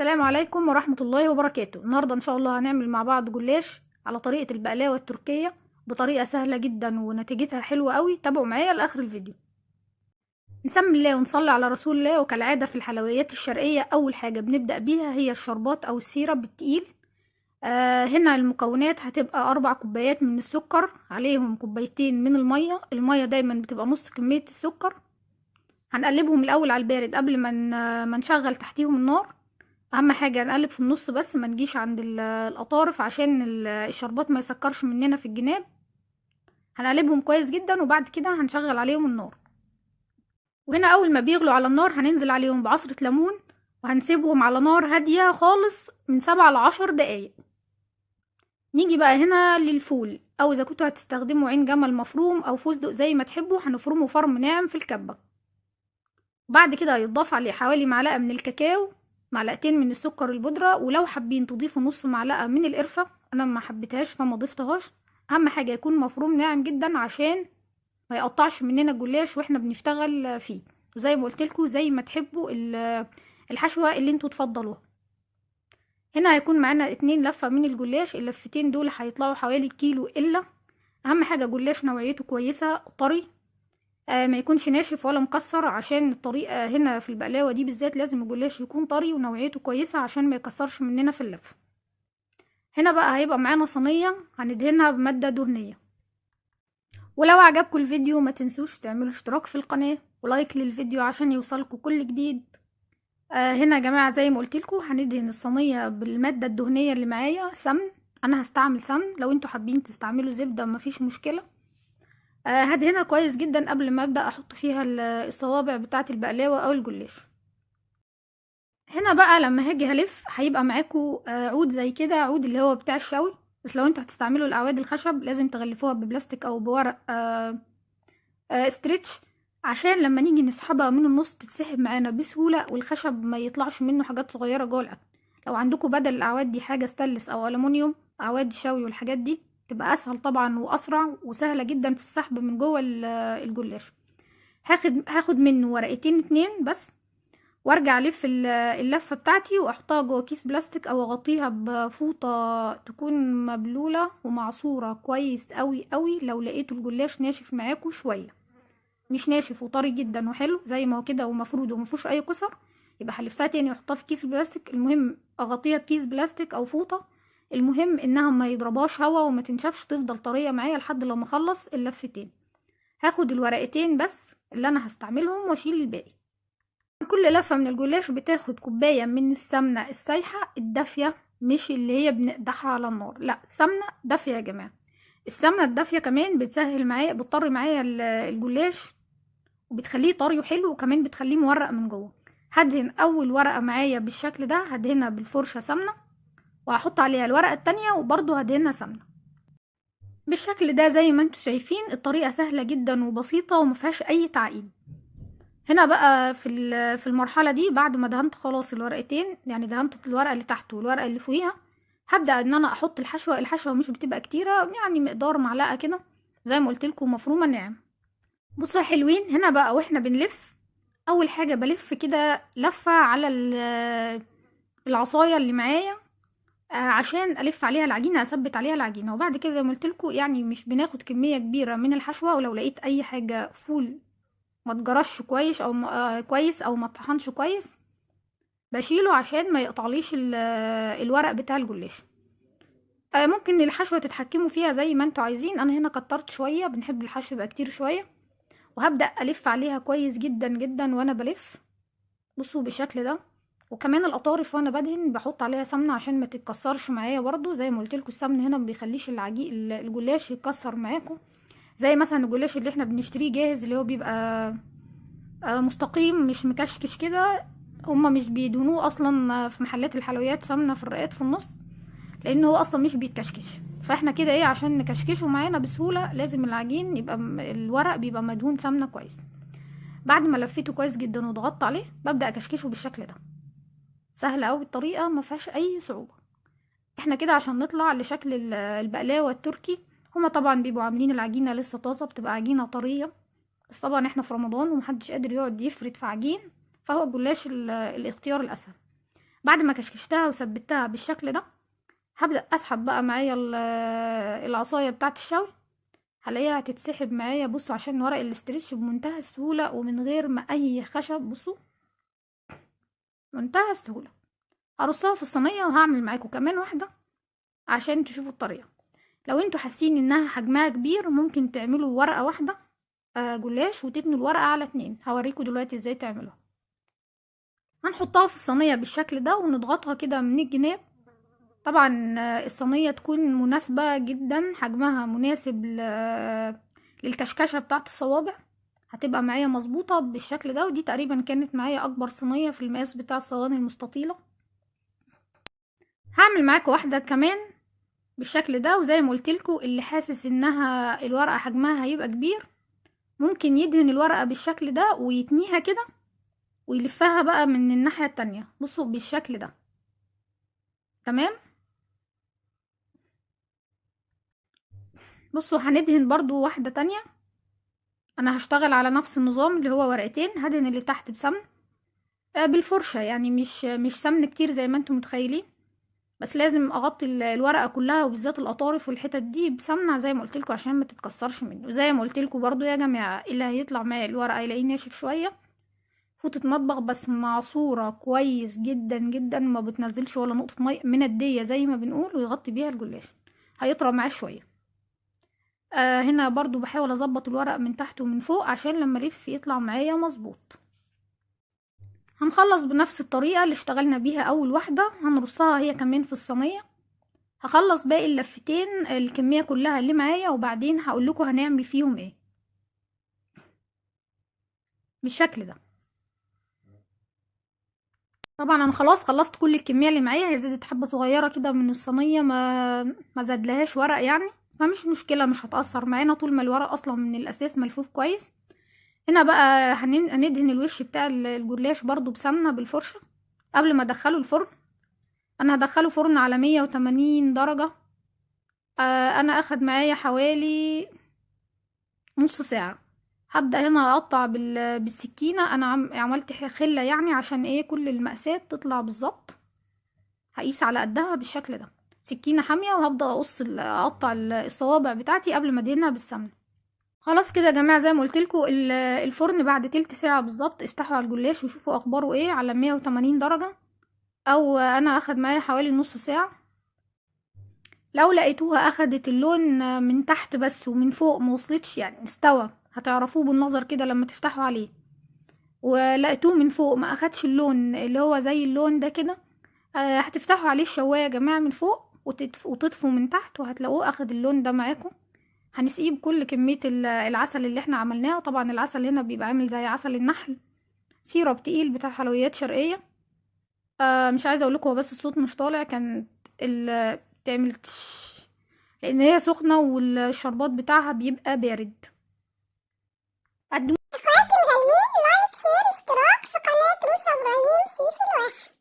السلام عليكم ورحمة الله وبركاته. النهاردة ان شاء الله هنعمل مع بعض جلاش على طريقة البقلاوة التركية بطريقة سهلة جدا ونتيجتها حلوة قوي. تابعوا معايا لاخر الفيديو. نسمي الله ونصلي على رسول الله. وكالعادة في الحلويات الشرقية اول حاجة بنبدأ بيها هي الشربات او السيرب التقيل. هنا المكونات هتبقى 4 كوبايات من السكر، عليهم كوبايتين من المية دايما بتبقى نص كمية السكر. هنقلبهم الاول على البارد قبل ما نشغل تحتيهم النار. اهم حاجه نقلب في النص بس ما نجيش عند الاطارف عشان الشربات ما يسكرش مننا في الجناب. هنقلبهم كويس جدا وبعد كده هنشغل عليهم النار. وهنا اول ما بيغلوا على النار هننزل عليهم بعصرة ليمون وهنسيبهم على نار هادية خالص من 7 ل10 دقايق. نيجي بقى هنا للفول، او اذا كنتوا هتستخدموا عين جمل مفروم او فستق زي ما تحبوا هنفرمه فرم ناعم في الكبة. بعد كده هيتضاف عليه حوالي معلقة من الكاكاو، معلقتين من السكر البودرة، ولو حابين تضيفوا نص معلقة من القرفة. انا ما حبيتهاش فما ضفتهاش. اهم حاجة يكون مفروم ناعم جدا عشان ما يقطعش مننا الجلاش واحنا بنشتغل فيه. وزي ما قلت لكم زي ما تحبوا الحشوة اللي انتوا تفضلوها. هنا هيكون معانا 2 لفة من الجلاش، اللفتين دول هيطلعوا حوالي كيلو الا. اهم حاجة جلاش نوعيته كويسة طري، ما يكونش ناشف ولا مكسر، عشان الطريقة هنا في البقلاوة دي بالذات لازم الجلاش يكون طري ونوعيته كويسة عشان ما يكسرش مننا في اللف. هنا بقى هيبقى معانا صينية هندهنها بمادة دهنية. ولو عجبكم الفيديو ما تنسوش تعملوا اشتراك في القناة ولايك للفيديو عشان يوصلكم كل جديد. هنا يا جماعة زي ما قلتلكم هندهن الصينية بالمادة الدهنية اللي معايا سمن. انا هستعمل سمن، لو انتوا حابين تستعملوا زبدة مفيش مشكلة. هدهنها كويس جدا قبل ما ابدا احط فيها الصوابع بتاعه البقلاوه او الجلاش. هنا بقى لما هاجي هلف هيبقى معاكم عود زي كده، عود اللي هو بتاع الشوي. بس لو انتوا هتستعملوا الاعواد الخشب لازم تغلفوها ببلاستيك او بورق ستريتش، عشان لما نيجي نسحبها من النص تتسحب معانا بسهوله والخشب ما يطلعش منه حاجات صغيره جوه الاكل. لو عندكم بدل الاعواد دي حاجه ستانلس او الومنيوم، اعواد الشوي والحاجات دي تبقى اسهل طبعا واسرع وسهله جدا في السحب من جوه الجلاش. هاخد منه ورقتين 2 بس، وارجع الف اللفه بتاعتي واحطها جوه كيس بلاستيك او اغطيها بفوطه تكون مبلوله ومعصوره كويس قوي قوي. لو لقيتوا الجلاش ناشف معاكم شويه، مش ناشف وطري جدا وحلو زي ما هو كده ومفرود ومفيهوش اي كسر، يبقى هلفها تاني واحطها في كيس بلاستيك. المهم اغطيها بكيس بلاستيك او فوطه، المهم انها ما يضربهاش هوا وما تنشفش، تفضل طريه معايا لحد لما اخلص اللفتين. هاخد الورقتين بس اللي انا هستعملهم واشيل الباقي. كل لفه من الجلاش بتاخد كوبايه من السمنه السايحه الدافيه، مش اللي هي بنقدحها على النار، لا سمنه دافيه يا جماعه. السمنه الدافيه كمان بتسهل معايا، بتطري معايا الجلاش وبتخليه طري وحلو، وكمان بتخليه مورق من جوه. هدهن اول ورقه معايا بالشكل ده، هدهنها بالفرشه سمنه وهحط عليها الورقه التانية وبرضو هدهنها سمنه بالشكل ده. زي ما انتوا شايفين الطريقه سهله جدا وبسيطه ومفيهاش اي تعقيد. هنا بقى في المرحله دي بعد ما دهنت خلاص الورقتين، يعني دهنت الورقه اللي تحت والورقه اللي فوقيها، هبدا ان انا احط الحشوه مش بتبقى كتيره، يعني مقدار معلقه كده زي ما قلت لكم مفرومه ناعم. بصوا يا حلوين، هنا بقى واحنا بنلف اول حاجه بلف كده لفه على العصايه اللي معايا عشان الف عليها العجينه، اثبت عليها العجينه. وبعد كده زي ما قلت لكم يعني مش بناخد كميه كبيره من الحشوه، ولو لقيت اي حاجه فول ما تجرش كويس او كويس او ما طحنش كويس بشيله عشان ما يقطعليش الورق بتاع الجلاش. ممكن الحشوه تتحكموا فيها زي ما انتوا عايزين. انا هنا كترت شويه، بنحب الحشو يبقى كتير شويه. وهبدا الف عليها كويس جدا جدا وانا بلف. بصوا بالشكل ده. وكمان الاطارف وانا بدهن بحط عليها سمنه عشان ما تتكسرش معايا برضو. زي ما قلت لكم السمن هنا ما بيخليش الجلاش يتكسر معاكم، زي مثلا الجلاش اللي احنا بنشتريه جاهز اللي هو بيبقى مستقيم مش مكشكش كده. هما مش بيدهنوه اصلا في محلات الحلويات سمنه في الرقات في النص، لان هو اصلا مش بيتكشكش. فاحنا كده ايه عشان نكشكشه معانا بسهوله لازم العجين يبقى الورق بيبقى مدهون سمنه كويس. بعد ما لفيته كويس جدا وضغطت عليه ببدا اكشكشه بالشكل ده. سهله قوي الطريقه ما فيهاش اي صعوبه. احنا كده عشان نطلع لشكل البقلاوه التركي. هما طبعا بيبقوا عاملين العجينه لسه طازه، بتبقى عجينه طريه. بس طبعا احنا في رمضان ومحدش قادر يقعد يفرد في عجين، فهو الجلاش الاختيار الاسهل. بعد ما كشكشتها وثبتها بالشكل ده، هبدأ اسحب بقى معايا العصاية بتاعة الشوي. هلاقيها هتتسحب معايا. بصوا عشان ورق الاسترتش بمنتهى السهولة ومن غير ما اي خشب. بصوا منتهى السهولة. هرصها في الصينية وهعمل معاكم كمان واحدة عشان تشوفوا الطريقة. لو انتوا حاسين انها حجمها كبير ممكن تعملوا ورقة واحدة جلاش وتتنوا الورقة على 2. هوريكم دلوقتي ازاي تعملوها. هنحطها في الصينية بالشكل ده ونضغطها كده من الجناب. طبعا الصينية تكون مناسبة جدا، حجمها مناسب للكشكشة بتاعت الصوابع. هتبقى معايا مظبوطة بالشكل ده. ودي تقريبا كانت معايا اكبر صينية في المقاس بتاع الصواني المستطيلة. هعمل معاكم واحدة كمان بالشكل ده. وزي ما قلتلكوا اللي حاسس انها الورقة حجمها هيبقى كبير ممكن يدهن الورقة بالشكل ده ويتنيها كده ويلفها بقى من الناحية التانية. بصوا بالشكل ده. تمام. بصوا هندهن برضو واحدة تانية. انا هشتغل على نفس النظام اللي هو ورقتين. هدهن اللي تحت بسمن بالفرشة، يعني مش سمن كتير زي ما انتم متخيلين، بس لازم اغطي الورقة كلها وبالذات الاطراف والحتت دي بسمنة زي ما قلتلكوا عشان ما تتكسرش مني. وزي ما قلتلكوا برضو يا جماعة اللي هيطلع معايا الورقة يلاقيه ناشف شوية، فوطة مطبخ بس معصورة كويس جدا جدا، ما بتنزلش ولا نقطة مية من الدية زي ما بنقول، ويغطي بيها الجلاش هيطرى معاه شوية. هنا برضو بحاول اظبط الورق من تحت ومن فوق عشان لما الف يطلع معايا مظبوط. هنخلص بنفس الطريقة اللي اشتغلنا بيها اول واحدة، هنرصها هي كمان في الصينية. هخلص باقي اللفتين الكمية كلها اللي معايا وبعدين هقول لكم هنعمل فيهم ايه بالشكل ده. طبعا انا خلاص خلصت كل الكميه اللي معايا. هي زادت حبه صغيره كده من الصينيه، ما زادلهاش ورق يعني، فمش مشكله، مش هتاثر معانا طول ما الورق اصلا من الاساس ملفوف كويس. هنا بقى هندهن الوش بتاع الجلاش برضو بسمنه بالفرشه قبل ما ادخله الفرن. انا هدخله فرن على 180 درجه. انا اخد معايا حوالي نص ساعه. هبدأ هنا اقطع بالسكينة. انا عملت خلة يعني عشان ايه كل المقاسات تطلع بالظبط. هقيس على قدها بالشكل ده، سكينة حامية، وهبدأ اقطع الصوابع بتاعتي قبل ما ادهنها بالسمنة. خلاص كده يا جماعة زي ما قلتلكوا الفرن بعد تلت ساعة بالظبط. افتحوا على الجلاش وشوفوا اخباره ايه على 180 درجة، او انا اخد معايا حوالي نص ساعة. لو لقيتوها اخدت اللون من تحت بس ومن فوق موصلتش يعني استوى، هتعرفوه بالنظر كده لما تفتحوا عليه. ولقيتوه من فوق ما اخدش اللون اللي هو زي اللون ده كده، هتفتحوا عليه الشوايه يا جماعه من فوق وتطفوا من تحت وهتلاقوه اخد اللون ده معاكم. هنسقيه بكل كميه العسل اللي احنا عملناه. طبعا العسل هنا بيبقى عامل زي عسل النحل، سيرب تقيل بتاع حلويات شرقيه. مش عايزه اقول لكم بس الصوت مش طالع، كان بتعمل تش لان هي سخنه والشربات بتاعها بيبقى بارد. اخواتي الغاليين، لايك شير اشتراك في قناة روسا ابراهيم شيف الواحد.